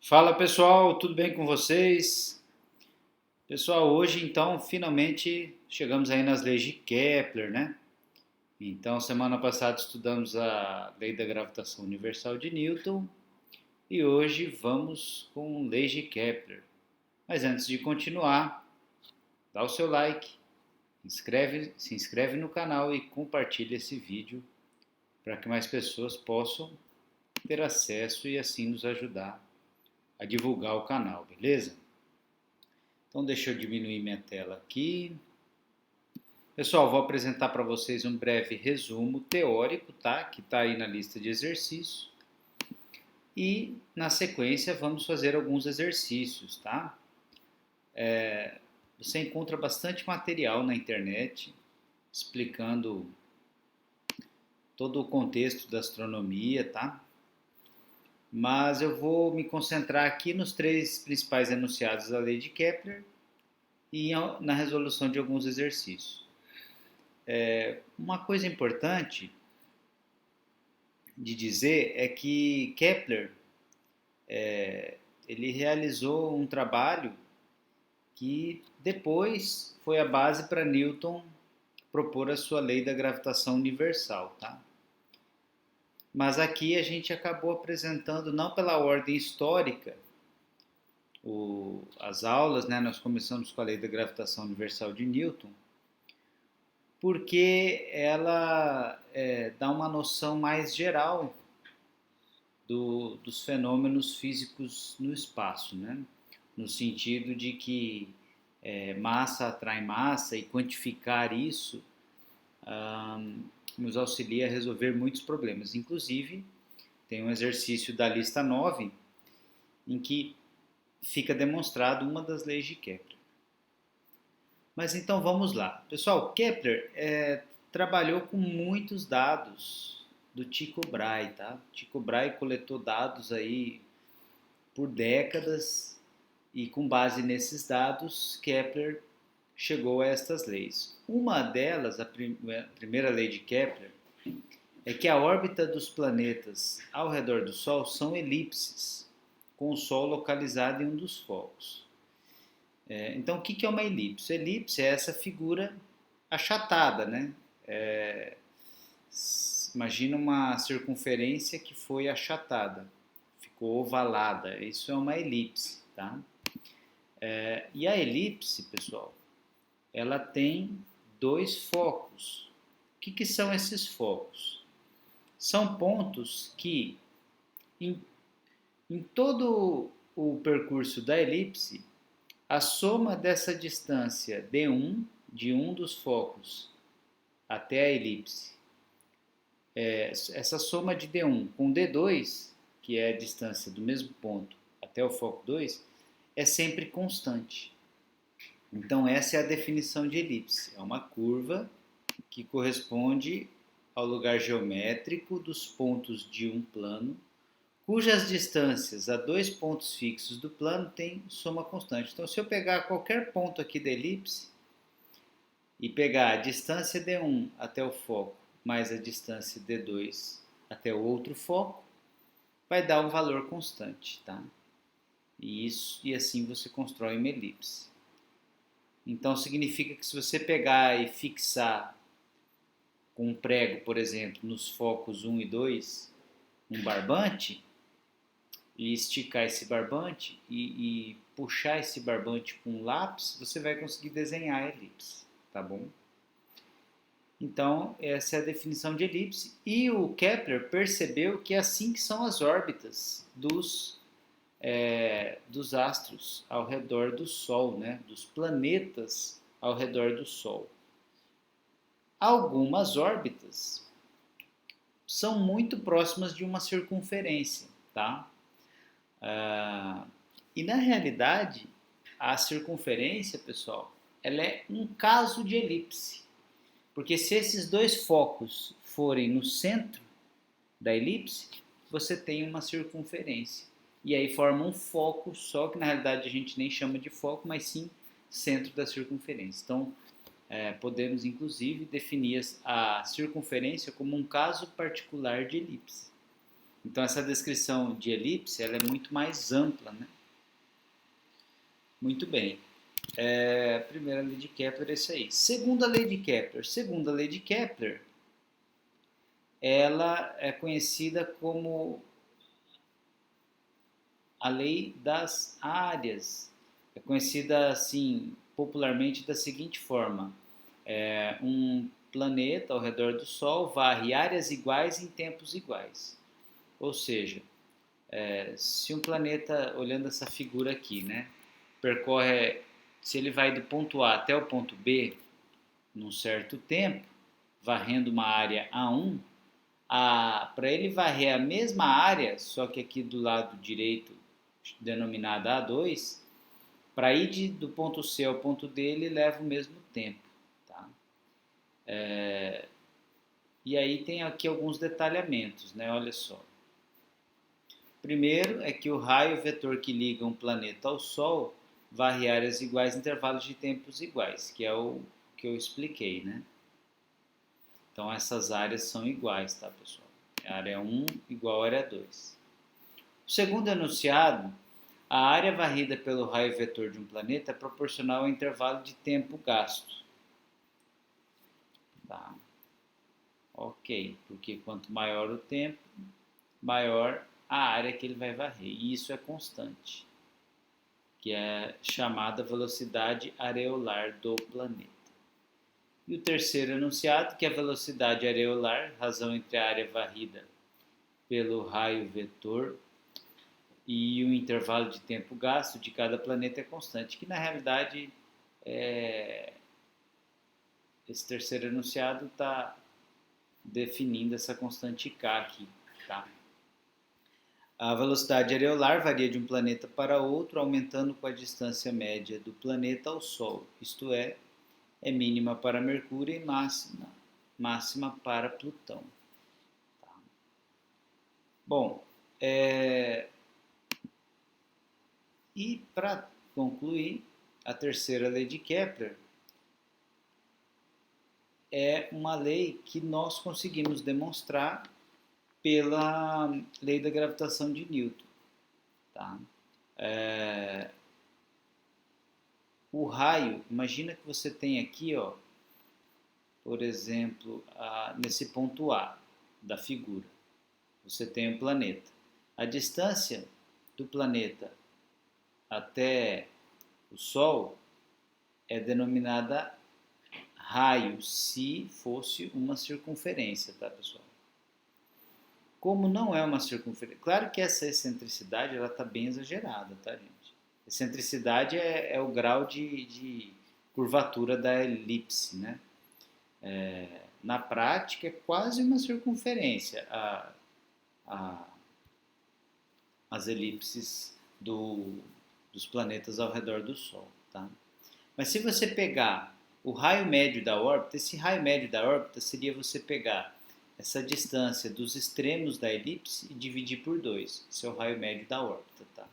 Fala pessoal, tudo bem com vocês? Pessoal, hoje então finalmente chegamos aí nas leis de Kepler, né? Então, semana passada estudamos a lei da gravitação universal de Newton e hoje vamos com leis de Kepler. Mas antes de continuar, dá o seu like, se inscreve no canal e compartilha esse vídeo para que mais pessoas possam ter acesso e assim nos ajudar a divulgar o canal, beleza? Então deixa eu diminuir minha tela aqui. Pessoal, vou apresentar para vocês um breve resumo teórico, tá? Que está aí na lista de exercícios. E na sequência vamos fazer alguns exercícios, tá? Você encontra bastante material na internet explicando todo o contexto da astronomia, tá? Mas eu vou me concentrar aqui nos três principais enunciados da lei de Kepler e na resolução de alguns exercícios. Uma coisa importante de dizer é que Kepler ele realizou um trabalho que depois foi a base para Newton propor a sua lei da gravitação universal, tá? Mas aqui a gente acabou apresentando não pela ordem histórica as aulas, né? Nós começamos com a lei da gravitação universal de Newton, porque ela dá uma noção mais geral dos fenômenos físicos no espaço, né? No sentido de que massa atrai massa e quantificar isso nos auxilia a resolver muitos problemas. Inclusive, tem um exercício da lista 9 em que fica demonstrado uma das leis de Kepler. Mas então vamos lá. Pessoal, Kepler trabalhou com muitos dados do Tycho Brahe, tá? Tycho Brahe coletou dados aí por décadas e com base nesses dados, Kepler chegou a estas leis. Uma delas, a primeira lei de Kepler, é que a órbita dos planetas ao redor do Sol são elipses, com o Sol localizado em um dos focos. Então, o que é uma elipse? Elipse é essa figura achatada, né? Imagina uma circunferência que foi achatada, ficou ovalada. Isso é uma elipse, tá? E a elipse, pessoal, ela tem dois focos. O que são esses focos? São pontos que, em, em todo o percurso da elipse, a soma dessa distância d1, de um dos focos até a elipse, essa soma de d1 com d2, que é a distância do mesmo ponto até o foco 2, é sempre constante. Então essa é a definição de elipse. É uma curva que corresponde ao lugar geométrico dos pontos de um plano, cujas distâncias a dois pontos fixos do plano têm soma constante. Então, se eu pegar qualquer ponto aqui da elipse e pegar a distância d1 até o foco mais a distância d2 até o outro foco, vai dar um valor constante, tá? E assim você constrói uma elipse. Então significa que se você pegar e fixar com um prego, por exemplo, nos focos 1 e 2, um barbante, e esticar esse barbante e puxar esse barbante com um lápis, você vai conseguir desenhar a elipse, tá bom? Então, essa é a definição de elipse. E o Kepler percebeu que é assim que são as órbitas dos astros ao redor do Sol, né? Dos planetas ao redor do Sol. Algumas órbitas são muito próximas de uma circunferência, tá? E na realidade, a circunferência, pessoal, ela é um caso de elipse. Porque se esses dois focos forem no centro da elipse, você tem uma circunferência. E aí forma um foco só, que na realidade a gente nem chama de foco, mas sim centro da circunferência. Então, podemos inclusive definir a circunferência como um caso particular de elipse. Então essa descrição de elipse ela é muito mais ampla, né? Muito bem. Primeira lei de Kepler é isso aí. Segunda lei de Kepler. Segunda lei de Kepler, ela é conhecida como a lei das áreas. É conhecida assim popularmente da seguinte forma: um planeta ao redor do Sol varre áreas iguais em tempos iguais. Ou seja, se um planeta, olhando essa figura aqui, né, percorre, se ele vai do ponto A até o ponto B num certo tempo, varrendo uma área A1, para ele varrer a mesma área, só que aqui do lado direito, denominada A2, para ir do ponto C ao ponto D, ele leva o mesmo tempo. Tá? E aí tem aqui alguns detalhamentos, né? Olha só. Primeiro é que o raio vetor que liga um planeta ao Sol varre áreas iguais em intervalos de tempos iguais, que é o que eu expliquei, né? Então essas áreas são iguais, tá, pessoal? A área 1 igual à área 2. O segundo enunciado, a área varrida pelo raio vetor de um planeta é proporcional ao intervalo de tempo gasto. Tá? Ok, porque quanto maior o tempo, maior a área que ele vai varrer. E isso é constante, que é chamada velocidade areolar do planeta. E o terceiro enunciado, que é a velocidade areolar, razão entre a área varrida pelo raio vetor e o intervalo de tempo gasto de cada planeta é constante, que na realidade esse terceiro enunciado está definindo essa constante K aqui. Tá? A velocidade areolar varia de um planeta para outro, aumentando com a distância média do planeta ao Sol, isto é mínima para Mercúrio e máxima para Plutão. Tá? Bom, e para concluir, a terceira lei de Kepler é uma lei que nós conseguimos demonstrar pela lei da gravitação de Newton. Tá? O raio, imagina que você tem aqui, ó, por exemplo, nesse ponto A da figura, você tem um planeta. A distância do planeta até o Sol é denominada raio, se fosse uma circunferência, tá, pessoal? Como não é uma circunferência, claro que essa excentricidade ela está bem exagerada, tá, gente? Excentricidade é o grau de curvatura da elipse, né? Na prática é quase uma circunferência as elipses dos planetas ao redor do Sol, tá? Mas se você pegar o raio médio da órbita, esse raio médio da órbita seria você pegar essa distância dos extremos da elipse e dividir por 2. Esse é o raio médio da órbita, tá?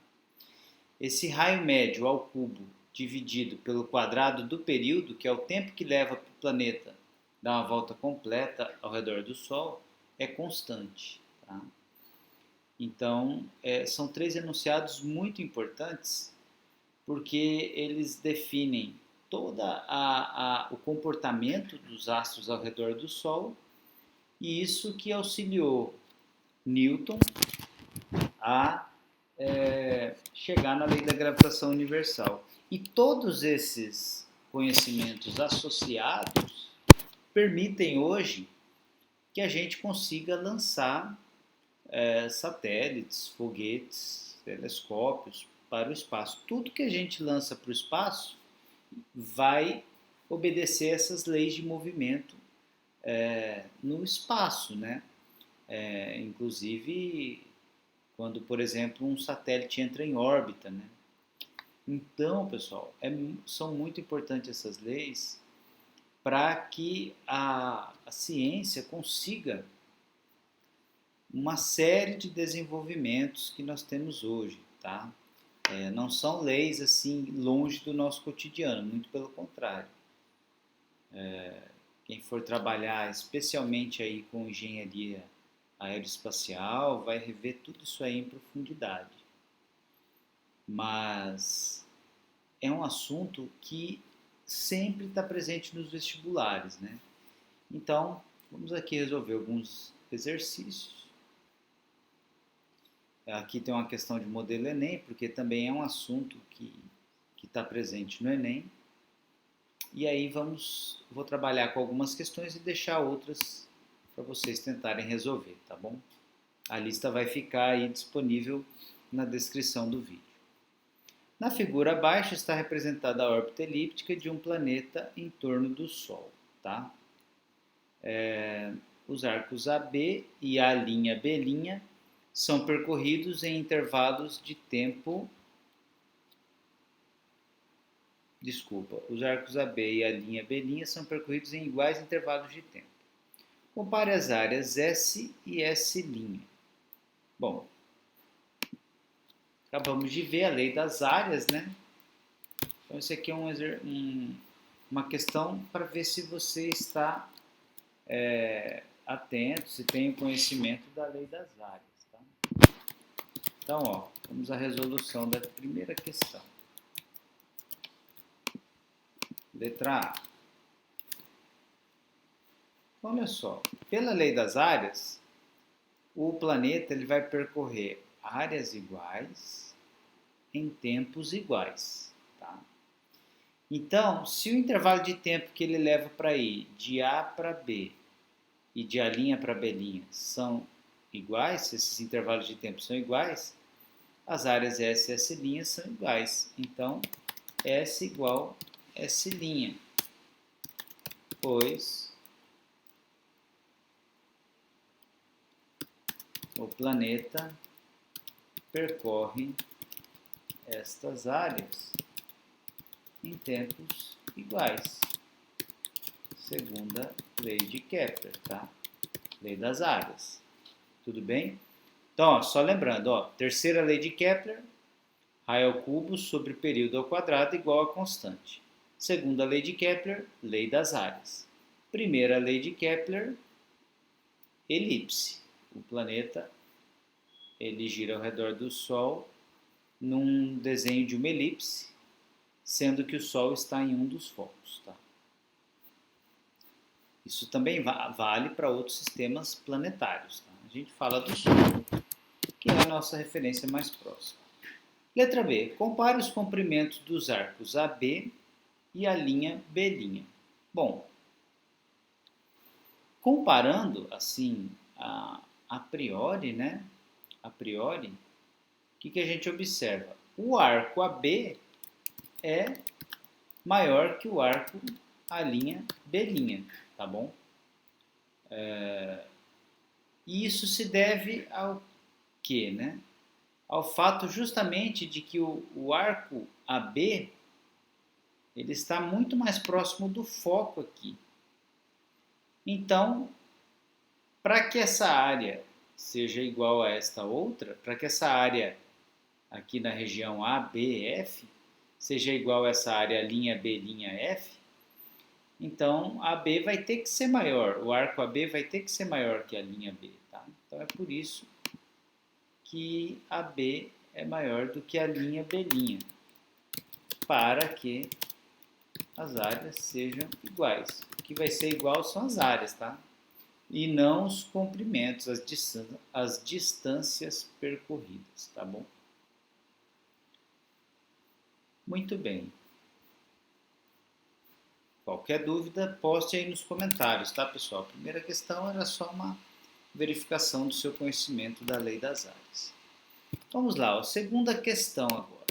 Esse raio médio ao cubo dividido pelo quadrado do período, que é o tempo que leva para o planeta dar uma volta completa ao redor do Sol, é constante. Tá? Então, são três enunciados muito importantes porque eles definem todo o comportamento dos astros ao redor do Sol e isso que auxiliou Newton a chegar na lei da gravitação universal. E todos esses conhecimentos associados permitem hoje que a gente consiga lançar satélites, foguetes, telescópios para o espaço. Tudo que a gente lança para o espaço vai obedecer essas leis de movimento no espaço, né? Inclusive quando, por exemplo, um satélite entra em órbita, né? Então, pessoal, são muito importantes essas leis para que a ciência consiga uma série de desenvolvimentos que nós temos hoje, tá? Não são leis assim longe do nosso cotidiano, muito pelo contrário. Quem for trabalhar especialmente aí com engenharia aeroespacial, vai rever tudo isso aí em profundidade. Mas é um assunto que sempre está presente nos vestibulares, né? Então, vamos aqui resolver alguns exercícios. Aqui tem uma questão de modelo Enem, porque também é um assunto que está presente no Enem. E aí vou trabalhar com algumas questões e deixar outras para vocês tentarem resolver, tá bom? A lista vai ficar aí disponível na descrição do vídeo. Na figura abaixo está representada a órbita elíptica de um planeta em torno do Sol, tá? Os arcos AB e a linha B' são percorridos em intervalos de tempo. Os arcos AB e a linha B' são percorridos em iguais intervalos de tempo. Compare as áreas S e S'. Bom, acabamos de ver a lei das áreas, né? Então, isso aqui é uma questão para ver se você está atento, se tem o conhecimento da lei das áreas. Tá? Então, ó, vamos à resolução da primeira questão. Letra A. Olha só, pela lei das áreas, o planeta ele vai percorrer áreas iguais em tempos iguais. Tá? Então, se o intervalo de tempo que ele leva para ir de A para B e de A' para B' são iguais, se esses intervalos de tempo são iguais, as áreas S e S' são iguais. Então, S igual S', pois o planeta percorre estas áreas em tempos iguais, segunda lei de Kepler, tá? Lei das áreas. Tudo bem? Então, ó, só lembrando, ó, terceira lei de Kepler, raio ao cubo sobre período ao quadrado igual a constante. Segunda lei de Kepler, lei das áreas. Primeira lei de Kepler, elipse. O planeta ele gira ao redor do Sol num desenho de uma elipse, sendo que o Sol está em um dos focos. Tá? Isso também vale para outros sistemas planetários. Tá? A gente fala do Sol, que é a nossa referência mais próxima. Letra B. Compare os comprimentos dos arcos AB e a linha B'. Bom, comparando assim a priori, né? A priori, o que a gente observa? O arco AB é maior que o arco A'B', tá bom? E isso se deve ao quê, né? Ao fato justamente de que o arco AB ele está muito mais próximo do foco aqui. Então, para que essa área seja igual a esta outra, para que essa área aqui na região ABF seja igual a essa área B'F, então a AB vai ter que ser maior, o arco AB vai ter que ser maior que a linha B. Tá? Então é por isso que a B é maior do que a linha B', para que as áreas sejam iguais. O que vai ser igual são as áreas, tá? E não os comprimentos, as distâncias percorridas, tá bom? Muito bem. Qualquer dúvida, poste aí nos comentários, tá, pessoal? A primeira questão era só uma verificação do seu conhecimento da lei das áreas. Vamos lá, a segunda questão agora.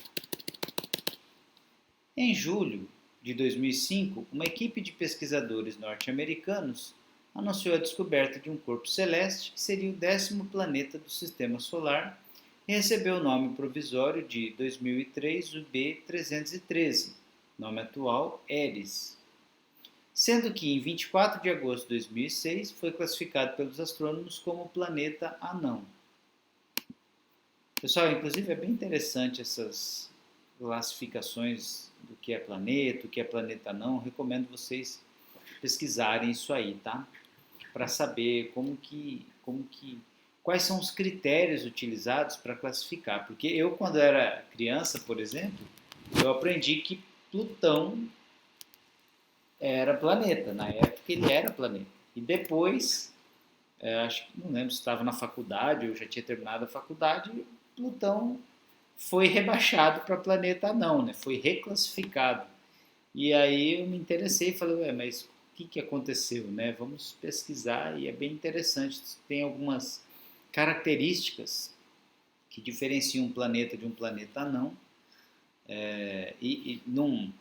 Em julho de 2005, uma equipe de pesquisadores norte-americanos anunciou a descoberta de um corpo celeste que seria o 10º planeta do Sistema Solar e recebeu o nome provisório de 2003 UB313, nome atual Eris, sendo que em 24 de agosto de 2006 foi classificado pelos astrônomos como planeta anão. Pessoal, inclusive é bem interessante essas classificações do que é planeta, o que é planeta anão. Recomendo vocês pesquisarem isso aí, tá? Para saber como que quais são os critérios utilizados para classificar. Porque eu, quando era criança, por exemplo, eu aprendi que Plutão era planeta. Na época ele era planeta. E depois, acho que não lembro se estava na faculdade ou já tinha terminado a faculdade, Plutão foi rebaixado para planeta anão, né? Foi reclassificado. E aí eu me interessei e falei, ué, mas o que aconteceu, né? Vamos pesquisar e é bem interessante. Tem algumas características que diferenciam um planeta de um planeta anão. E não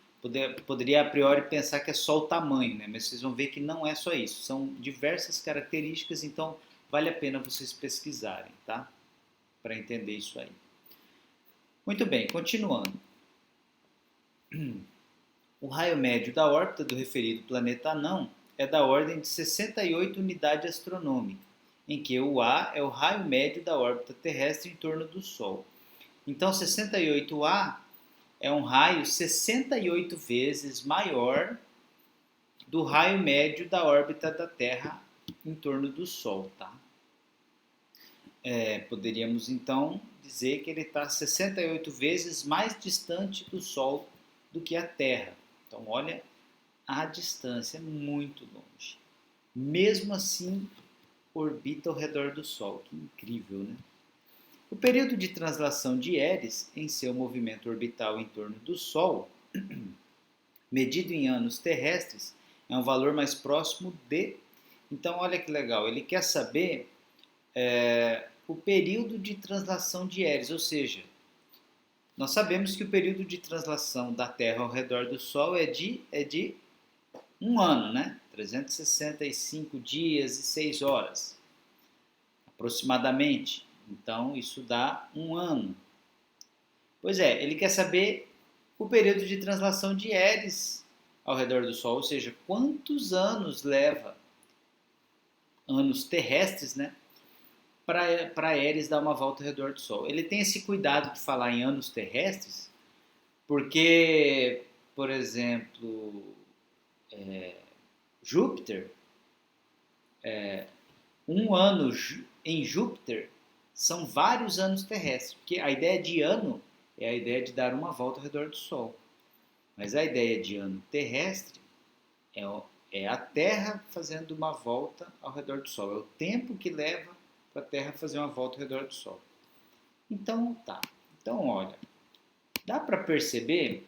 poderia a priori pensar que é só o tamanho, né? Mas vocês vão ver que não é só isso. São diversas características, então vale a pena vocês pesquisarem, tá? Para entender isso aí. Muito bem, continuando. O raio médio da órbita do referido planeta anão é da ordem de 68 unidades astronômicas, em que o A é o raio médio da órbita terrestre em torno do Sol. Então, 68A é um raio 68 vezes maior do raio médio da órbita da Terra em torno do Sol, tá? Poderíamos então dizer que ele está 68 vezes mais distante do Sol do que a Terra. Então, olha a distância, é muito longe. Mesmo assim, orbita ao redor do Sol. Que incrível, né? O período de translação de Eris em seu movimento orbital em torno do Sol, medido em anos terrestres, é um valor mais próximo de... Então, olha que legal, ele quer saber o período de translação de Eris, ou seja, nós sabemos que o período de translação da Terra ao redor do Sol é de um ano, né? 365 dias e 6 horas, aproximadamente. Então, isso dá um ano. Pois é, ele quer saber o período de translação de Eris ao redor do Sol, ou seja, quantos anos leva, anos terrestres, né? Para Eris dar uma volta ao redor do Sol. Ele tem esse cuidado de falar em anos terrestres, porque, por exemplo, Júpiter, um ano em Júpiter são vários anos terrestres, porque a ideia de ano é a ideia de dar uma volta ao redor do Sol. Mas a ideia de ano terrestre é a Terra fazendo uma volta ao redor do Sol. É o tempo que leva para a Terra fazer uma volta ao redor do Sol. Então, tá. Então, olha, dá para perceber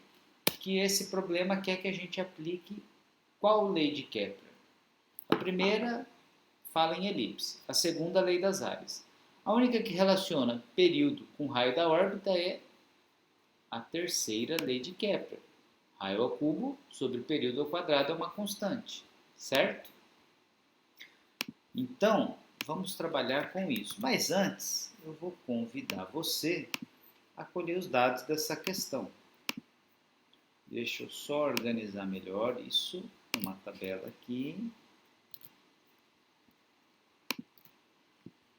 que esse problema quer que a gente aplique qual lei de Kepler? A primeira fala em elipse, a segunda, a lei das áreas. A única que relaciona período com raio da órbita é a terceira lei de Kepler. Raio ao cubo sobre período ao quadrado é uma constante, certo? Então, vamos trabalhar com isso. Mas antes, eu vou convidar você a colher os dados dessa questão. Deixa eu só organizar melhor isso, uma tabela aqui.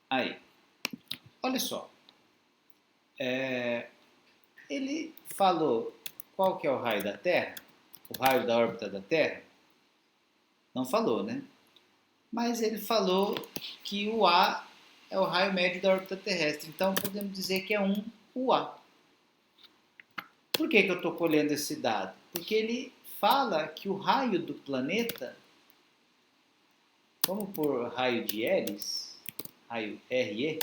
Aí, olha só. Ele falou qual que é o raio da Terra? O raio da órbita da Terra? Não falou, né? Mas ele falou que o A é o raio médio da órbita terrestre. Então, podemos dizer que é um UA. Por que eu estou colhendo esse dado? Porque ele fala que o raio do planeta, vamos por raio de Eris, raio RE,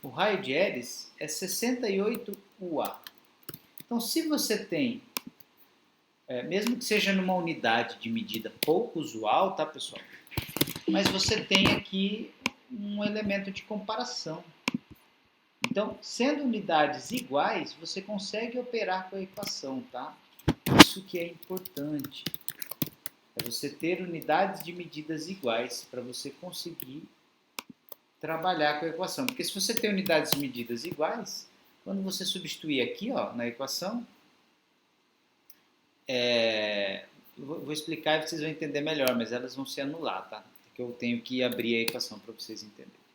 o raio de Eris é 68 UA. Então, se você tem, mesmo que seja numa unidade de medida pouco usual, tá, pessoal? Mas você tem aqui um elemento de comparação. Então, sendo unidades iguais, você consegue operar com a equação, tá? Isso que é importante. É você ter unidades de medidas iguais para você conseguir trabalhar com a equação. Porque se você tem unidades de medidas iguais, quando você substituir aqui, ó, na equação, vou explicar e vocês vão entender melhor, mas elas vão se anular, tá? Porque eu tenho que abrir a equação para vocês entenderem.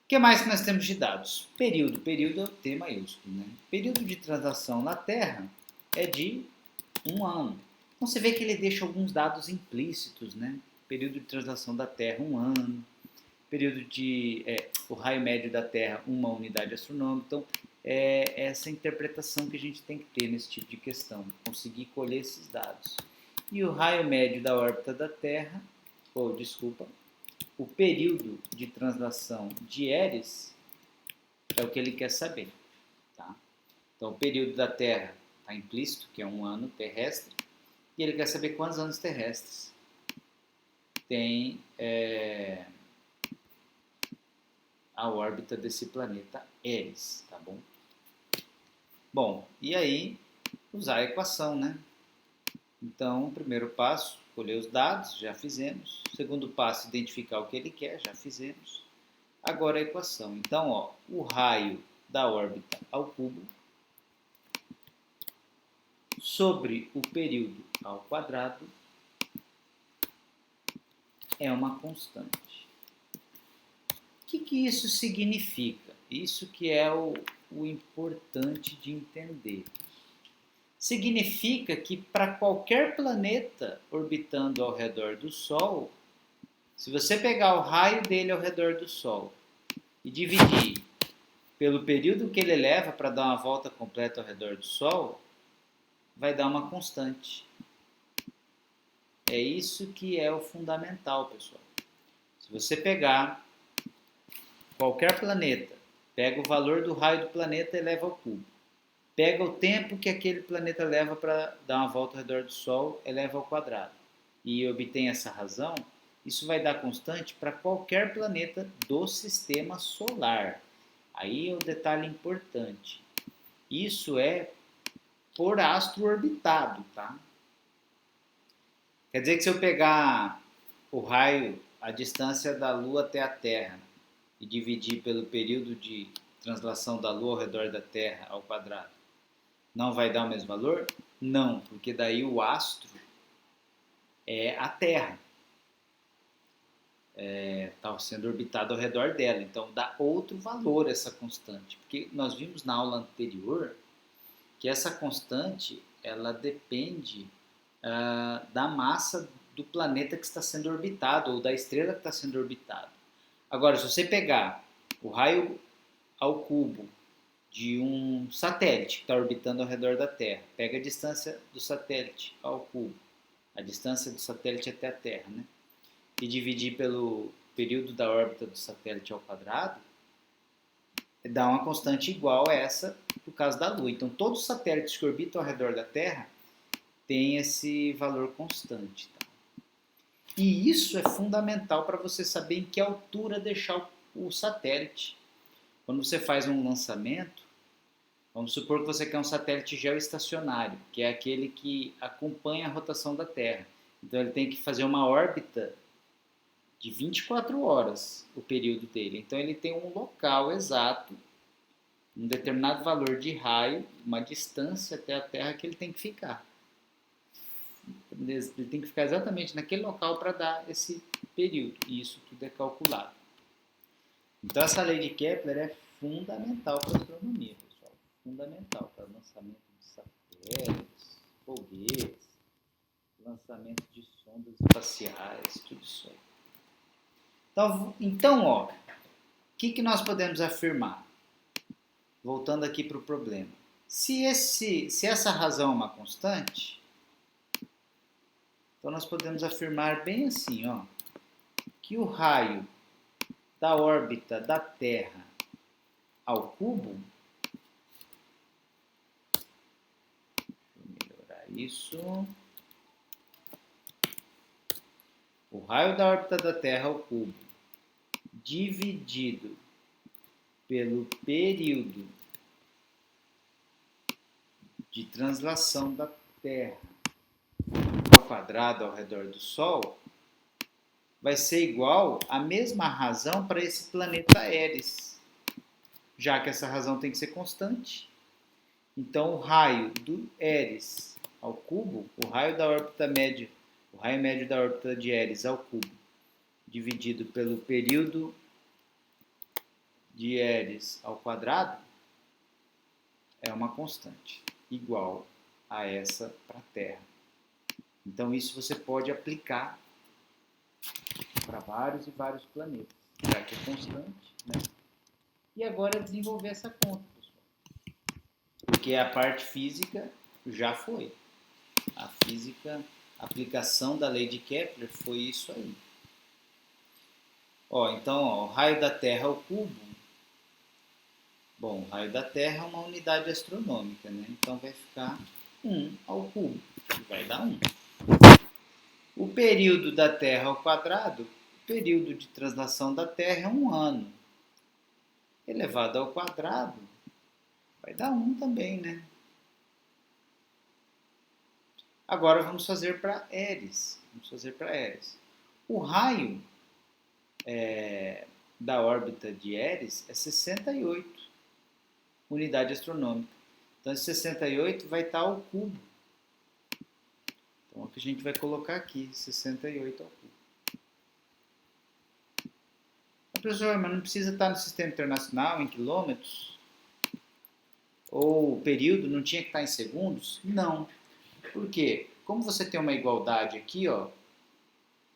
O que mais que nós temos de dados? Período. Período é o T maiúsculo, né? Período de translação na Terra é de um ano. Então você vê que ele deixa alguns dados implícitos, né? Período de translação da Terra, um ano. período de o raio médio da Terra, uma unidade astronômica. Então, é essa interpretação que a gente tem que ter nesse tipo de questão, conseguir colher esses dados. E o raio médio da órbita da Terra, o período de translação de Eris é o que ele quer saber. Tá? Então, o período da Terra está implícito, que é um ano terrestre, e ele quer saber quantos anos terrestres tem a órbita desse planeta Eris, tá bom? Bom, e aí usar a equação, né? Então, primeiro passo, colher os dados, já fizemos. Segundo passo, identificar o que ele quer, já fizemos. Agora a equação. Então, ó, o raio da órbita ao cubo sobre o período ao quadrado é uma constante. O que isso significa? Isso que é o importante de entender. Significa que para qualquer planeta orbitando ao redor do Sol, se você pegar o raio dele ao redor do Sol e dividir pelo período que ele leva para dar uma volta completa ao redor do Sol, vai dar uma constante. É isso que é o fundamental, pessoal. Se você pegar qualquer planeta, pega o valor do raio do planeta e eleva ao cubo. Pega o tempo que aquele planeta leva para dar uma volta ao redor do Sol, eleva ao quadrado. E obtém essa razão, isso vai dar constante para qualquer planeta do sistema solar. Aí é o detalhe importante. Isso é por astro orbitado, tá? Quer dizer que se eu pegar o raio, a distância da Lua até a Terra, e dividir pelo período de translação da Lua ao redor da Terra ao quadrado, não vai dar o mesmo valor? Não, porque daí o astro é a Terra. Está sendo orbitado ao redor dela, então dá outro valor essa constante, porque nós vimos na aula anterior que essa constante ela depende da massa do planeta que está sendo orbitado ou da estrela que está sendo orbitada. Agora, se você pegar o raio ao cubo de um satélite que está orbitando ao redor da Terra, pega a distância do satélite ao cubo, a distância do satélite até a Terra, né? E dividir pelo período da órbita do satélite ao quadrado, dá uma constante igual a essa por causa da Lua. Então, todos os satélites que orbitam ao redor da Terra têm esse valor constante. Tá? E isso é fundamental para você saber em que altura deixar o satélite. Quando você faz um lançamento, vamos supor que você quer um satélite geoestacionário, que é aquele que acompanha a rotação da Terra. Então, ele tem que fazer uma órbita de 24 horas, o período dele. Então, ele tem um local exato, um determinado valor de raio, uma distância até a Terra que ele tem que ficar. Ele tem que ficar exatamente naquele local para dar esse período. E isso tudo é calculado. Então, essa lei de Kepler é fundamental para a astronomia, pessoal. Fundamental para o lançamento de satélites, foguetes, lançamento de sondas espaciais, tudo isso aí. Então, ó, o que nós podemos afirmar? Voltando aqui para o problema. Se essa razão é uma constante, então nós podemos afirmar bem assim, ó, que o raio da órbita da Terra ao cubo, vou melhorar isso, o raio da órbita da Terra ao cubo dividido pelo período de translação da Terra ao quadrado ao redor do Sol vai ser igual à mesma razão para esse planeta Eris, já que essa razão tem que ser constante. Então, o raio do Eris ao cubo, o raio médio da órbita de Eris ao cubo, dividido pelo período de Eris ao quadrado, é uma constante, igual a essa para a Terra. Então, isso você pode aplicar para vários e vários planetas. já que é constante, né? E agora é desenvolver essa conta, pessoal. Porque a parte física já foi. A física, a aplicação da lei de Kepler foi isso aí. Ó, então, ó, o raio da Terra ao cubo. Bom, o raio da Terra é uma unidade astronômica, né? Então vai ficar 1 ao cubo, que vai dar 1. O período da Terra ao quadrado, o período de translação da Terra é 1 ano. Elevado ao quadrado, vai dar 1 também, né? Agora vamos fazer para Eris. O raio da órbita de Eris é 68, unidade astronômica. Então, esse 68 vai estar ao cubo. Então, o que a gente vai colocar aqui, 68 ao cubo. Professor, mas não precisa estar no sistema internacional em quilômetros? Ou o período não tinha que estar em segundos? Não. Por quê? Como você tem uma igualdade aqui, ó,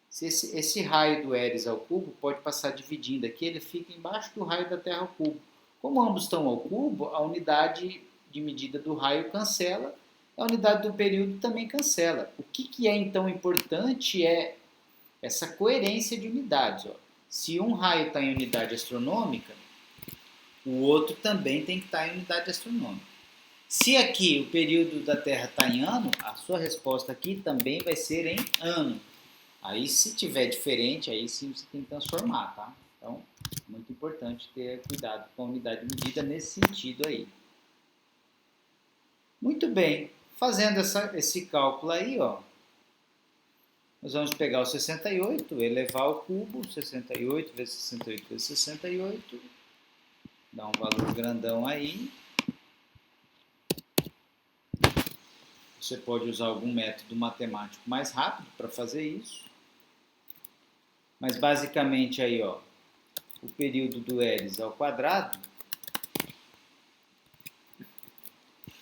se esse raio do Eris ao cubo pode passar dividindo aqui, ele fica embaixo do raio da Terra ao cubo. Como ambos estão ao cubo, a unidade de medida do raio cancela, a unidade do período também cancela. O que é então importante é essa coerência de unidades. Ó. Se um raio está em unidade astronômica, o outro também tem que estar em unidade astronômica. Se aqui o período da Terra está em ano, a sua resposta aqui também vai ser em ano. Aí, se tiver diferente, aí sim você tem que transformar, tá? Então, muito importante ter cuidado com a unidade de medida nesse sentido aí. Muito bem. Fazendo esse cálculo aí, ó, nós vamos pegar o 68, elevar ao cubo, 68 vezes 68 vezes 68, dá um valor grandão aí. Você pode usar algum método matemático mais rápido para fazer isso. Mas basicamente aí, ó, o período do Eris ao quadrado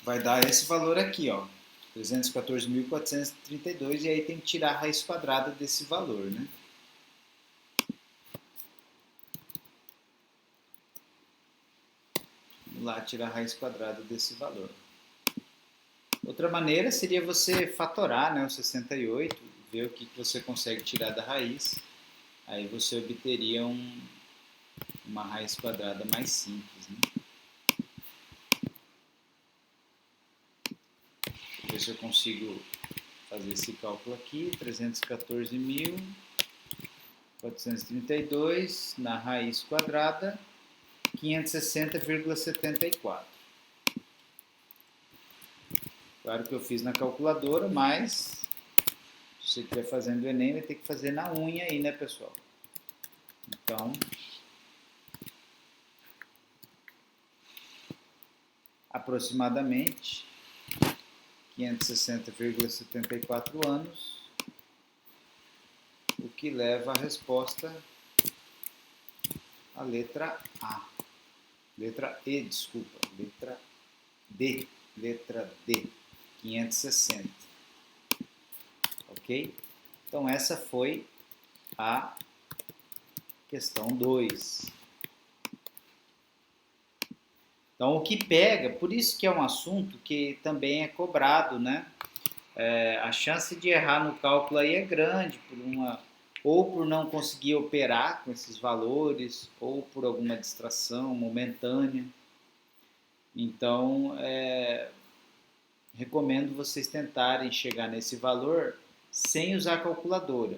vai dar esse valor aqui, ó, 314.432, e aí tem que tirar a raiz quadrada desse valor, né? Vamos lá tirar a raiz quadrada desse valor. Outra maneira seria você fatorar, né, o 68, ver o que você consegue tirar da raiz. Aí você obteria uma raiz quadrada mais simples, né? Vou ver se eu consigo fazer esse cálculo aqui. 314.432 na raiz quadrada, 560,74. Claro que eu fiz na calculadora, mas se você estiver fazendo o Enem, vai ter que fazer na unha aí, né, pessoal? Então, aproximadamente 560,74 anos, o que leva a resposta à letra A. Letra E, desculpa, letra D, 560. Ok? Então essa foi a questão 2. Então o que pega, por isso que é um assunto que também é cobrado, né? A chance de errar no cálculo aí é grande, ou por não conseguir operar com esses valores, ou por alguma distração momentânea. Então, recomendo vocês tentarem chegar nesse valor sem usar a calculadora.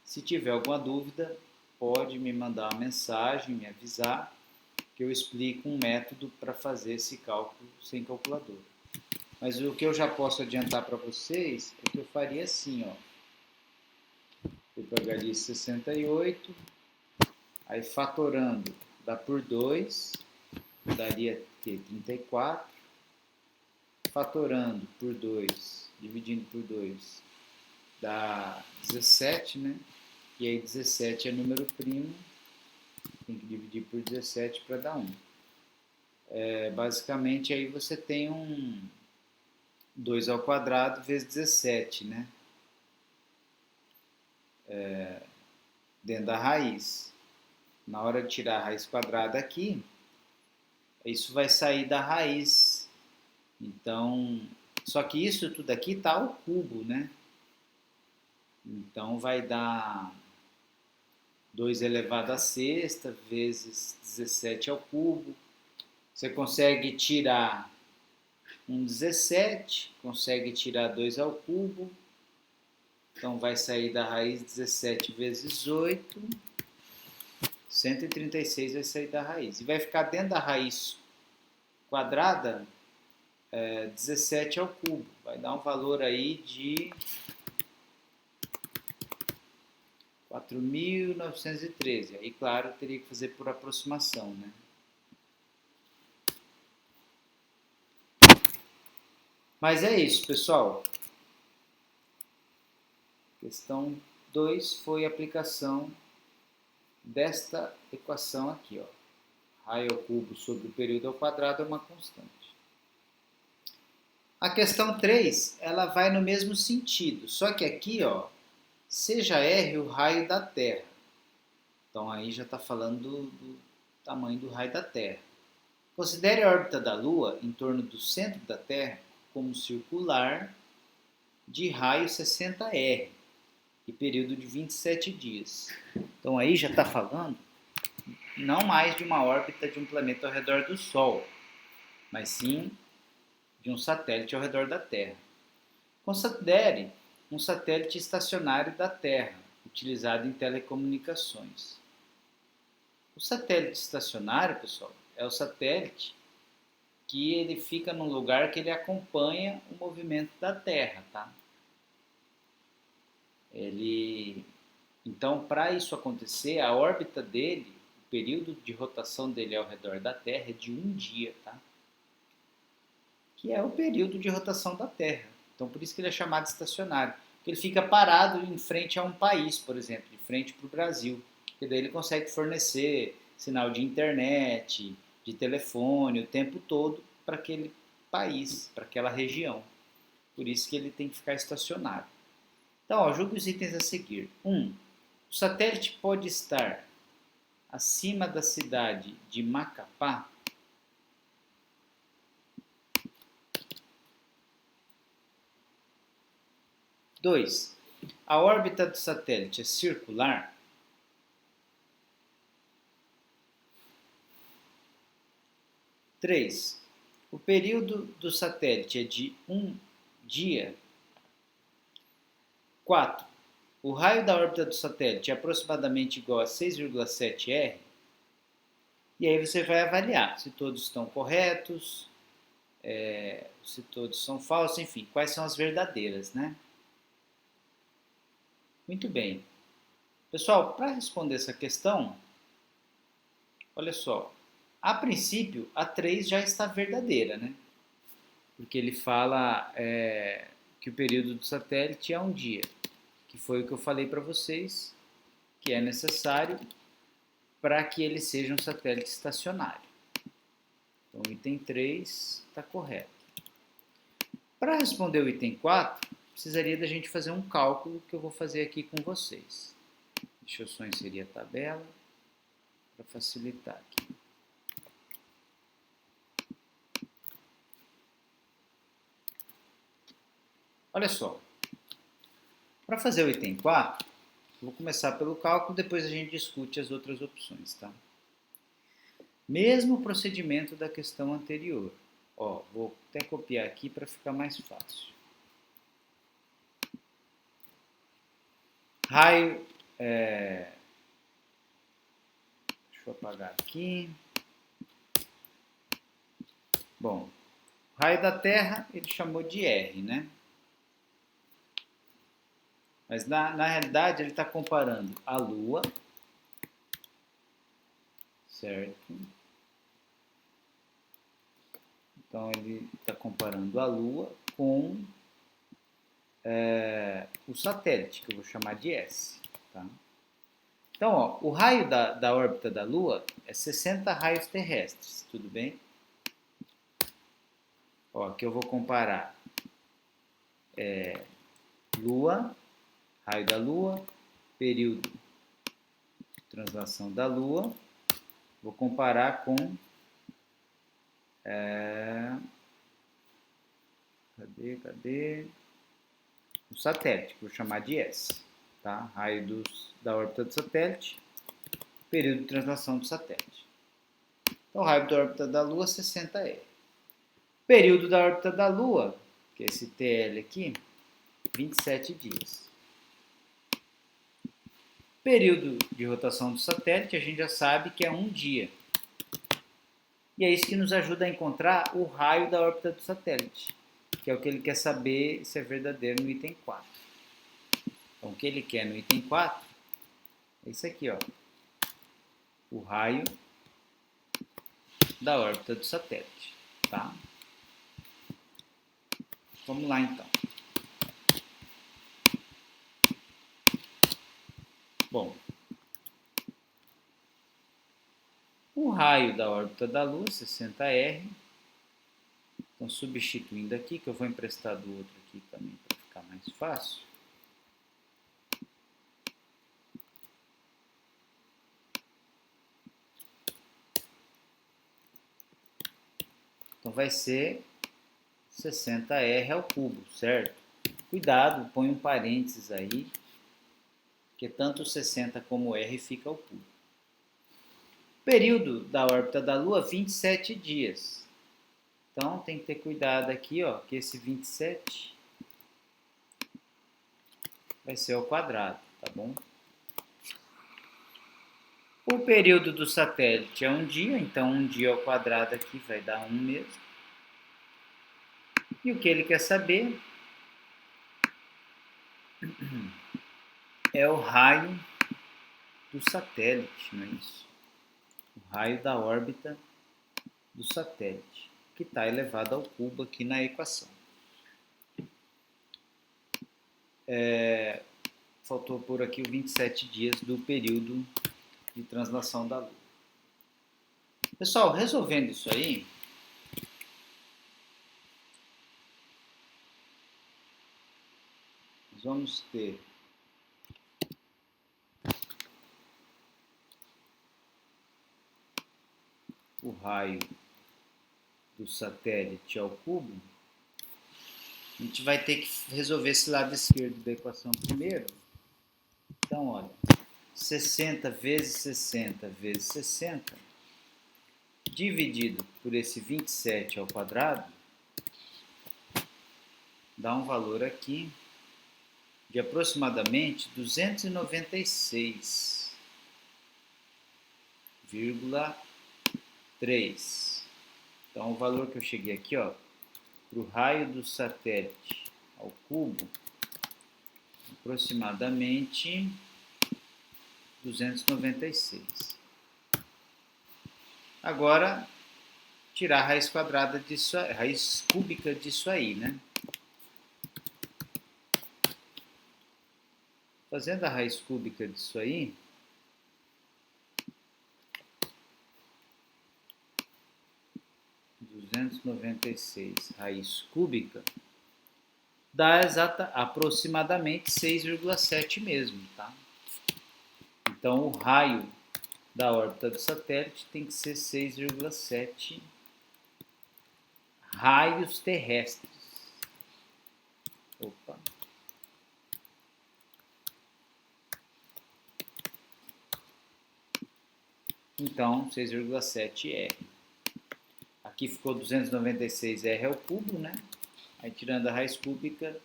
Se tiver alguma dúvida, pode me mandar uma mensagem, me avisar, que eu explico um método para fazer esse cálculo sem calculadora. Mas o que eu já posso adiantar para vocês é que eu faria assim, ó. Eu pegaria 68, aí fatorando, dá por 2, daria 34. Fatorando por 2, dividindo por 2, dá 17, né? E aí 17 é número primo, tem que dividir por 17 para dar 1. Basicamente aí você tem 2 ao quadrado vezes 17, né? Dentro da raiz. Na hora de tirar a raiz quadrada aqui, isso vai sair da raiz. Então, só que isso tudo aqui está ao cubo, né? Então vai dar 2 elevado a sexta vezes 17 ao cubo. Você consegue tirar um 17, consegue tirar 2 ao cubo. Então vai sair da raiz 17 vezes 8, 136 vai sair da raiz. E vai ficar dentro da raiz quadrada 17 ao cubo. Vai dar um valor aí de 4.913. Aí, claro, teria que fazer por aproximação, né? Mas é isso, pessoal. Questão 2 foi a aplicação desta equação aqui, ó. Raio ao cubo sobre o período ao quadrado é uma constante. A questão 3, ela vai no mesmo sentido, só que aqui, ó, seja R o raio da Terra. Então aí já está falando do tamanho do raio da Terra. Considere a órbita da Lua em torno do centro da Terra como circular de raio 60R e período de 27 dias. Então aí já está falando não mais de uma órbita de um planeta ao redor do Sol, mas sim de um satélite ao redor da Terra. Considere um satélite estacionário da Terra, utilizado em telecomunicações. O satélite estacionário, pessoal, é o satélite que ele fica num lugar que ele acompanha o movimento da Terra, tá? Então, para isso acontecer, a órbita dele, o período de rotação dele ao redor da Terra é de um dia, tá? Que é o período de rotação da Terra. Então, por isso que ele é chamado estacionário. Porque ele fica parado em frente a um país, por exemplo, de frente para o Brasil. Porque daí ele consegue fornecer sinal de internet, de telefone, o tempo todo para aquele país, para aquela região. Por isso que ele tem que ficar estacionário. Então, ó, julgue os itens a seguir. 1. O satélite pode estar acima da cidade de Macapá. 2. A órbita do satélite é circular. 3. O período do satélite é de um dia. 4. O raio da órbita do satélite é aproximadamente igual a 6,7 R. E aí você vai avaliar se todos estão corretos, se todos são falsos, enfim, quais são as verdadeiras, né? Muito bem. Pessoal, para responder essa questão, olha só, a princípio a 3 já está verdadeira, né? Porque ele fala que o período do satélite é um dia, que foi o que eu falei para vocês, que é necessário para que ele seja um satélite estacionário. Então, o item 3 está correto. Para responder o item 4, precisaria da gente fazer um cálculo que eu vou fazer aqui com vocês. Deixa eu só inserir a tabela para facilitar aqui. Olha só, para fazer o item 4, vou começar pelo cálculo, depois a gente discute as outras opções, tá? Mesmo procedimento da questão anterior. Ó, vou até copiar aqui para ficar mais fácil. Raio, deixa eu apagar aqui. Bom, o raio da Terra ele chamou de R, né? Mas na realidade ele está comparando a Lua, certo? Então ele está comparando a Lua com o satélite, que eu vou chamar de S. Tá? Então, ó, o raio da órbita da Lua é 60 raios terrestres, tudo bem? Ó, aqui eu vou comparar Lua, raio da Lua, período translação da Lua, vou comparar com cadê? O satélite, vou chamar de S, tá? Raio da órbita do satélite, período de translação do satélite. Então, o raio da órbita da Lua, 60R. Período da órbita da Lua, que é esse TL aqui, 27 dias. Período de rotação do satélite, a gente já sabe que é 1 dia. E é isso que nos ajuda a encontrar o raio da órbita do satélite, que é o que ele quer saber se é verdadeiro no item 4. Então, o que ele quer no item 4 é isso aqui, ó. O raio da órbita do satélite, tá? Vamos lá, então. Bom, o raio da órbita da Lua, 60R. Então, substituindo aqui, que eu vou emprestar do outro aqui também para ficar mais fácil. Então, vai ser 60R ao cubo, certo? Cuidado, põe um parênteses aí, porque tanto 60 como R fica ao cubo. Período da órbita da Lua, 27 dias. Então, tem que ter cuidado aqui, ó, que esse 27 vai ser ao quadrado, tá bom? O período do satélite é 1 dia, então 1 dia ao quadrado aqui vai dar 1 mesmo. E o que ele quer saber é o raio do satélite, não é isso? O raio da órbita do satélite, que está elevado ao cubo aqui na equação. Faltou por aqui os 27 dias do período de translação da Lua. Pessoal, resolvendo isso aí, nós vamos ter o raio do satélite ao cubo. A gente vai ter que resolver esse lado esquerdo da equação primeiro. Então, olha, 60 vezes 60 vezes 60, dividido por esse 27 ao quadrado, dá um valor aqui de aproximadamente 296,3. Então, o valor que eu cheguei aqui, ó, para o raio do satélite ao cubo, aproximadamente 296. Agora, tirar a raiz quadrada disso, raiz cúbica disso aí, né? Fazendo a raiz cúbica disso aí, raiz cúbica, dá aproximadamente 6,7 mesmo, tá? Então, o raio da órbita do satélite tem que ser 6,7 raios terrestres. Opa. Então, 6,7 R. Aqui ficou 296 R ao cubo, né? Aí, tirando a raiz cúbica,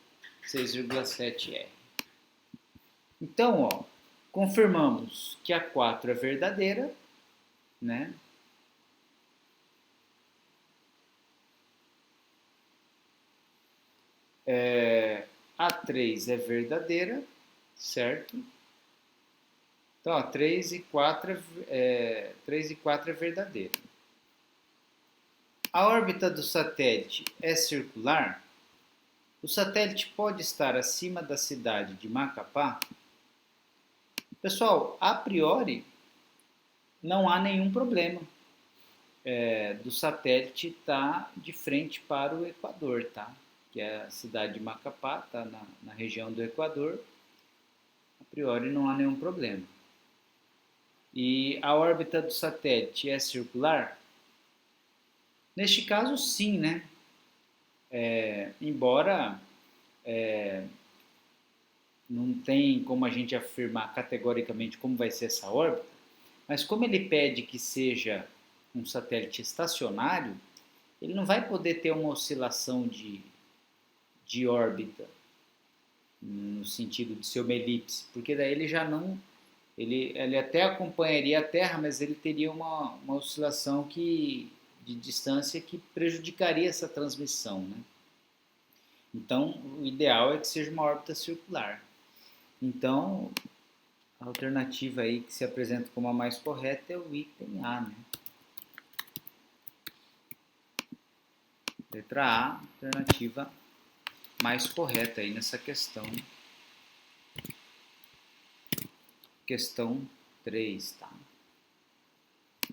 6,7 R. Então, ó, confirmamos que a 4 é verdadeira, né? A 3 é verdadeira, certo? Então, ó, 3 e 4 é verdadeira. A órbita do satélite é circular? O satélite pode estar acima da cidade de Macapá? Pessoal, a priori, não há nenhum problema do satélite estar de frente para o Equador, tá? Que é a cidade de Macapá, está na região do Equador. A priori, não há nenhum problema. E a órbita do satélite é circular? Neste caso, sim, né? Embora não tem como a gente afirmar categoricamente como vai ser essa órbita, mas como ele pede que seja um satélite estacionário, ele não vai poder ter uma oscilação de órbita, no sentido de ser uma elipse, porque daí ele já não. Ele até acompanharia a Terra, mas ele teria uma oscilação de distância que prejudicaria essa transmissão, né? Então, o ideal é que seja uma órbita circular. Então, a alternativa aí que se apresenta como a mais correta é o item A, né? Letra A, alternativa mais correta aí nessa questão. Questão 3, tá?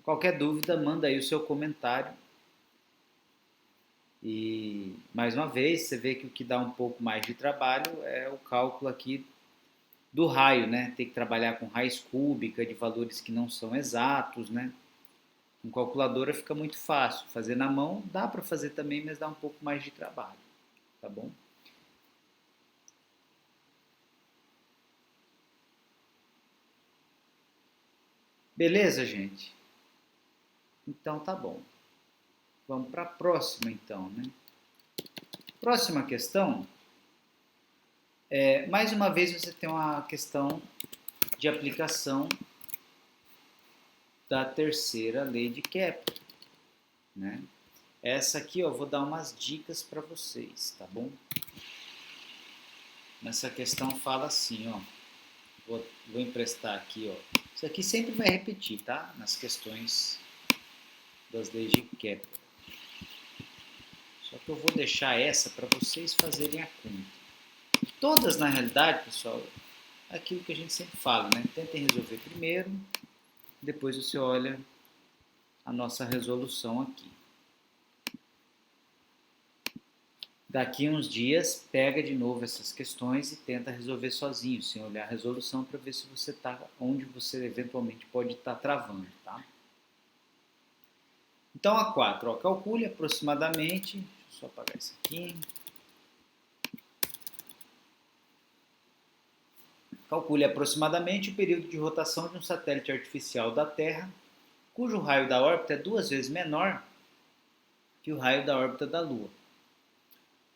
Qualquer dúvida, manda aí o seu comentário. E, mais uma vez, você vê que o que dá um pouco mais de trabalho é o cálculo aqui do raio, né? Tem que trabalhar com raiz cúbica de valores que não são exatos, né? Com calculadora fica muito fácil. Fazer na mão dá para fazer também, mas dá um pouco mais de trabalho, tá bom? Beleza, gente? Então tá bom. Vamos para a próxima então, né? Próxima questão. Mais uma vez você tem uma questão de aplicação da terceira lei de Kepler, né? Essa aqui, ó, vou dar umas dicas para vocês, tá bom? Nessa questão fala assim, ó. Vou emprestar aqui, ó. Isso aqui sempre vai repetir, tá? Nas questões das leis de Kepler. Só que eu vou deixar essa para vocês fazerem a conta. Todas, na realidade, pessoal, é aquilo que a gente sempre fala, né? Tentem resolver primeiro, depois você olha a nossa resolução aqui. Daqui uns dias, pega de novo essas questões e tenta resolver sozinho, sem olhar a resolução, para ver se você está onde você eventualmente pode estar travando, tá? Então, a 4, ó, calcule aproximadamente, deixa eu só apagar isso aqui. Calcule aproximadamente o período de rotação de um satélite artificial da Terra, cujo raio da órbita é 2 vezes menor que o raio da órbita da Lua.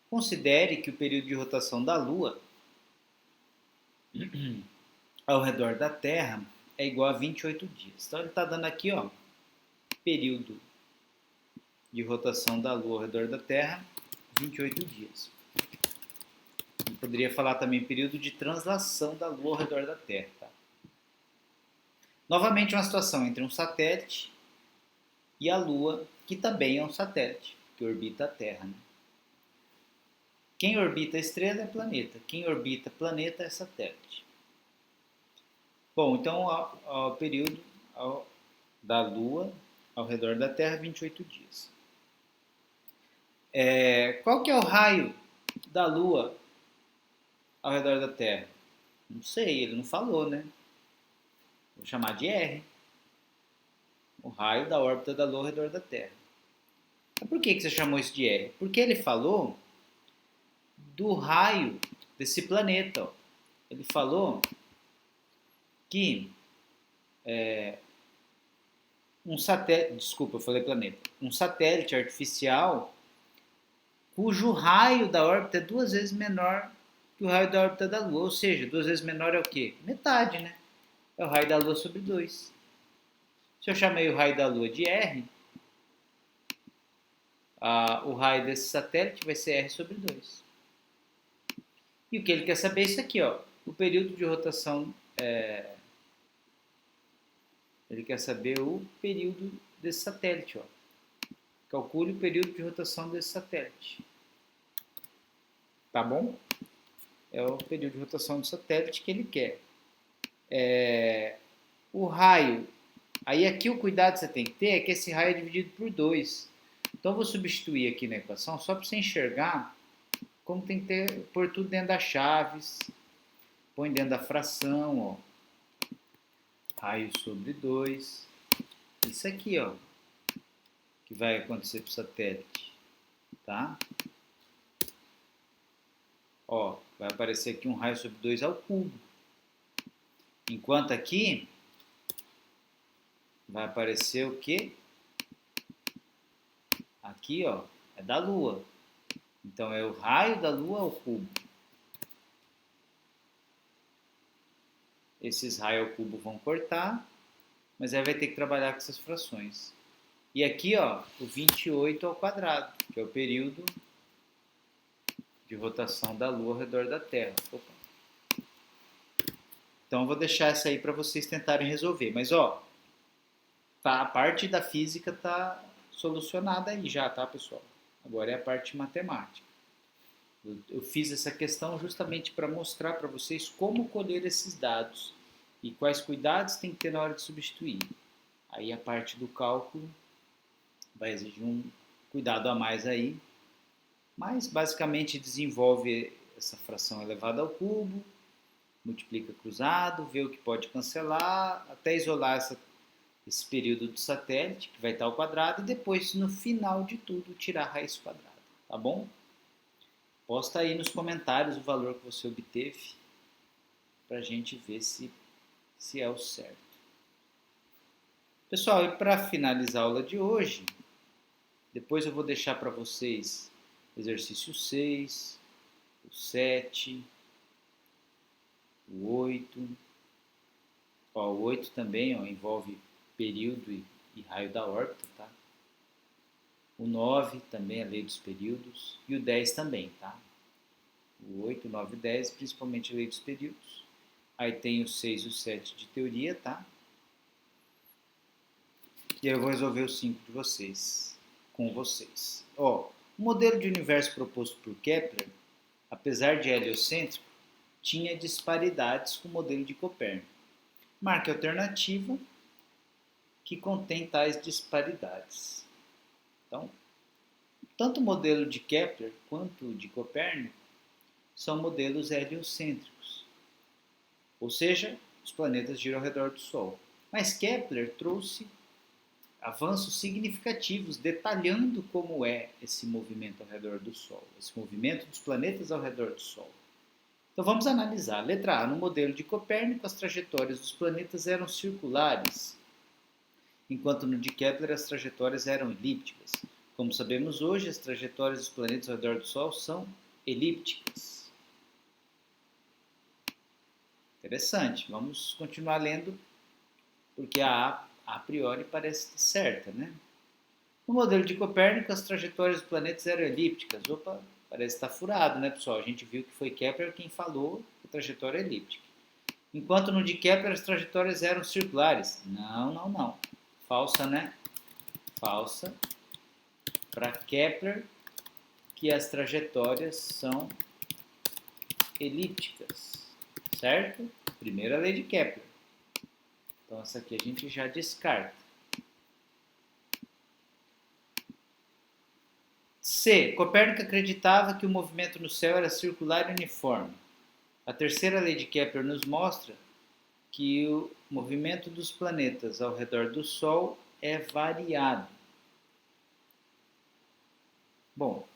Considere que o período de rotação da Lua ao redor da Terra é igual a 28 dias. Então ele está dando aqui, ó, período de rotação da Lua ao redor da Terra, 28 dias. Eu poderia falar também período de translação da Lua ao redor da Terra. Tá? Novamente uma situação entre um satélite e a Lua, que também é um satélite, que orbita a Terra. Né? Quem orbita a estrela é planeta, quem orbita planeta é satélite. Bom, então o período da Lua ao redor da Terra, 28 dias. Qual que é o raio da Lua ao redor da Terra? Não sei, ele não falou, né? Vou chamar de R. O raio da órbita da Lua ao redor da Terra. Mas por que você chamou isso de R? Porque ele falou do raio desse planeta. Ó. Ele falou que um satélite, desculpa, eu falei planeta, um satélite artificial cujo raio da órbita é 2 vezes menor que o raio da órbita da Lua, ou seja, 2 vezes menor é o quê? Metade, né? É o raio da Lua sobre 2. Se eu chamei o raio da Lua de R, o raio desse satélite vai ser R sobre 2. E o que ele quer saber é isso aqui, ó, o período de rotação, ele quer saber o período desse satélite, ó. Calcule o período de rotação desse satélite. Tá bom? É o período de rotação do satélite que ele quer. O raio, aí aqui o cuidado que você tem que ter é que esse raio é dividido por 2. Então eu vou substituir aqui na equação só para você enxergar como tem que ter, pôr tudo dentro das chaves, põe dentro da fração, ó. raio sobre 2. Isso aqui, ó, que vai acontecer para o satélite, tá? Ó, vai aparecer aqui um raio sobre 2 ao cubo. Enquanto aqui vai aparecer o quê? Aqui, ó, é da Lua. Então é o raio da Lua ao cubo. Esses raios ao cubo vão cortar, mas aí vai ter que trabalhar com essas frações. E aqui, ó, o 28 ao quadrado, que é o período de rotação da Lua ao redor da Terra. Opa. Então eu vou deixar essa aí para vocês tentarem resolver. Mas ó, tá, a parte da física tá solucionada aí já, tá, pessoal? Agora é a parte matemática. Eu fiz essa questão justamente para mostrar para vocês como colher esses dados e quais cuidados tem que ter na hora de substituir. Aí a parte do cálculo vai exigir um cuidado a mais aí, mas basicamente desenvolve essa fração elevada ao cubo, multiplica cruzado, vê o que pode cancelar, até isolar esse período do satélite, que vai estar ao quadrado, e depois, no final de tudo, tirar a raiz quadrada, tá bom? Posta aí nos comentários o valor que você obteve, para a gente ver se é o certo. Pessoal, e para finalizar a aula de hoje, depois eu vou deixar para vocês o exercício 6, o 7, o 8. Ó, o 8 também, ó, envolve período e raio da órbita, tá? O 9 também é a lei dos períodos. E o 10 também, tá? O 8, 9 e 10, principalmente a lei dos períodos. Aí tem o 6 e o 7 de teoria, tá? E aí eu vou resolver os 5 de vocês, com vocês. Ó, o modelo de universo proposto por Kepler, apesar de heliocêntrico, tinha disparidades com o modelo de Copérnico. Marque a alternativa que contém tais disparidades. Então, tanto o modelo de Kepler quanto o de Copérnico são modelos heliocêntricos, ou seja, os planetas giram ao redor do Sol. Mas Kepler trouxe avanços significativos detalhando como é esse movimento ao redor do Sol, esse movimento dos planetas ao redor do Sol. Então vamos analisar. Letra A. No modelo de Copérnico, as trajetórias dos planetas eram circulares, enquanto no de Kepler as trajetórias eram elípticas. Como sabemos hoje, as trajetórias dos planetas ao redor do Sol são elípticas. Interessante. Vamos continuar lendo, porque a priori parece certa, né? No modelo de Copérnico, as trajetórias dos planetas eram elípticas. Opa, parece estar furado, né, pessoal? A gente viu que foi Kepler quem falou que a trajetória é elíptica. Enquanto no de Kepler as trajetórias eram circulares. Não, não, não. Falsa, né? Falsa. Para Kepler, que as trajetórias são elípticas, certo? Primeira lei de Kepler. Então essa aqui a gente já descarta. C. Copérnico acreditava que o movimento no céu era circular e uniforme. A terceira lei de Kepler nos mostra que o movimento dos planetas ao redor do Sol é variado. Bom,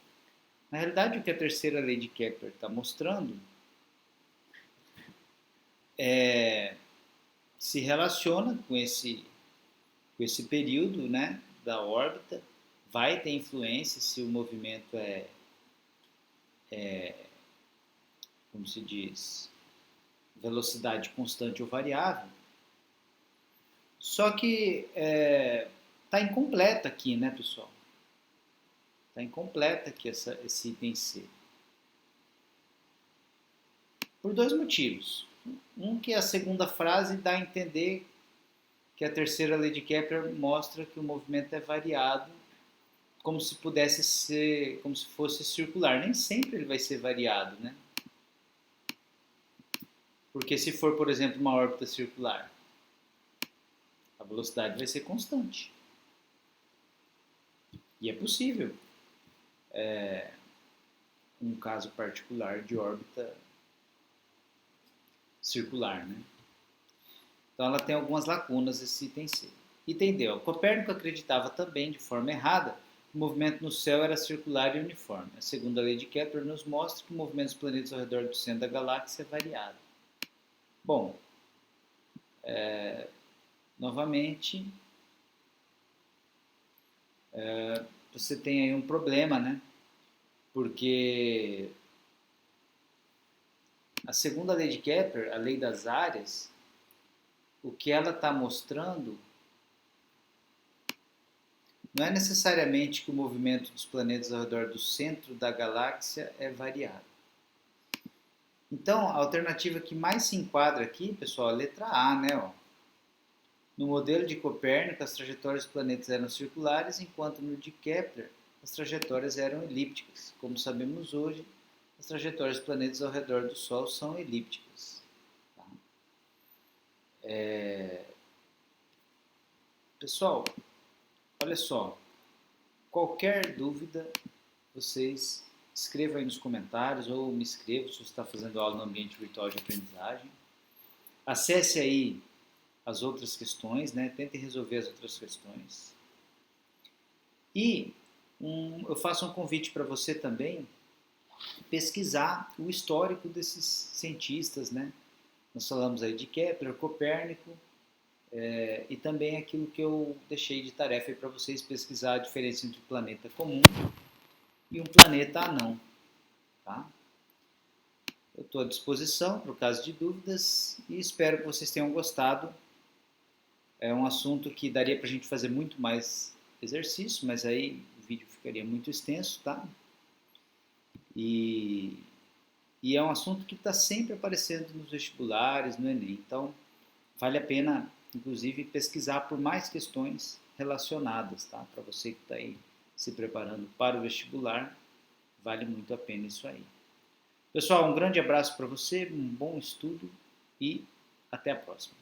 na realidade o que a terceira lei de Kepler está mostrando se relaciona com esse período, né, da órbita, vai ter influência se o movimento como se diz, velocidade constante ou variável. Só que está incompleta aqui, né, pessoal? Está incompleta aqui esse item C. Por dois motivos. Um, que a segunda frase dá a entender que a terceira lei de Kepler mostra que o movimento é variado, como se pudesse ser, como se fosse circular. Nem sempre ele vai ser variado, né? Porque se for, por exemplo, uma órbita circular, a velocidade vai ser constante. E é possível um caso particular de órbita circular, né? Então ela tem algumas lacunas, esse item C. Item D. Copérnico acreditava também, de forma errada, que o movimento no céu era circular e uniforme. A segunda lei de Kepler nos mostra que o movimento dos planetas ao redor do centro da galáxia é variado. Bom, novamente, você tem aí um problema, né? Porque a segunda lei de Kepler, a lei das áreas, o que ela está mostrando não é necessariamente que o movimento dos planetas ao redor do centro da galáxia é variado. Então, a alternativa que mais se enquadra aqui, pessoal, é a letra A, né? Ó. No modelo de Copérnico, as trajetórias dos planetas eram circulares, enquanto no de Kepler, as trajetórias eram elípticas. Como sabemos hoje, as trajetórias dos planetas ao redor do Sol são elípticas. Tá? Pessoal, olha só, qualquer dúvida, vocês escrevam aí nos comentários ou me escrevam se você está fazendo aula no ambiente virtual de aprendizagem. Acesse aí as outras questões, né? Tente resolver as outras questões. E eu faço um convite para você também pesquisar o histórico desses cientistas, né? Nós falamos aí de Kepler, Copérnico, e também aquilo que eu deixei de tarefa para vocês pesquisar a diferença entre um planeta comum e um planeta anão. Tá? Eu estou à disposição para o caso de dúvidas e espero que vocês tenham gostado. É um assunto que daria para a gente fazer muito mais exercício, mas aí o vídeo ficaria muito extenso, tá? E é um assunto que está sempre aparecendo nos vestibulares, no Enem. Então, vale a pena, inclusive, pesquisar por mais questões relacionadas, tá? Para você que está aí se preparando para o vestibular, vale muito a pena isso aí. Pessoal, um grande abraço para você, um bom estudo e até a próxima.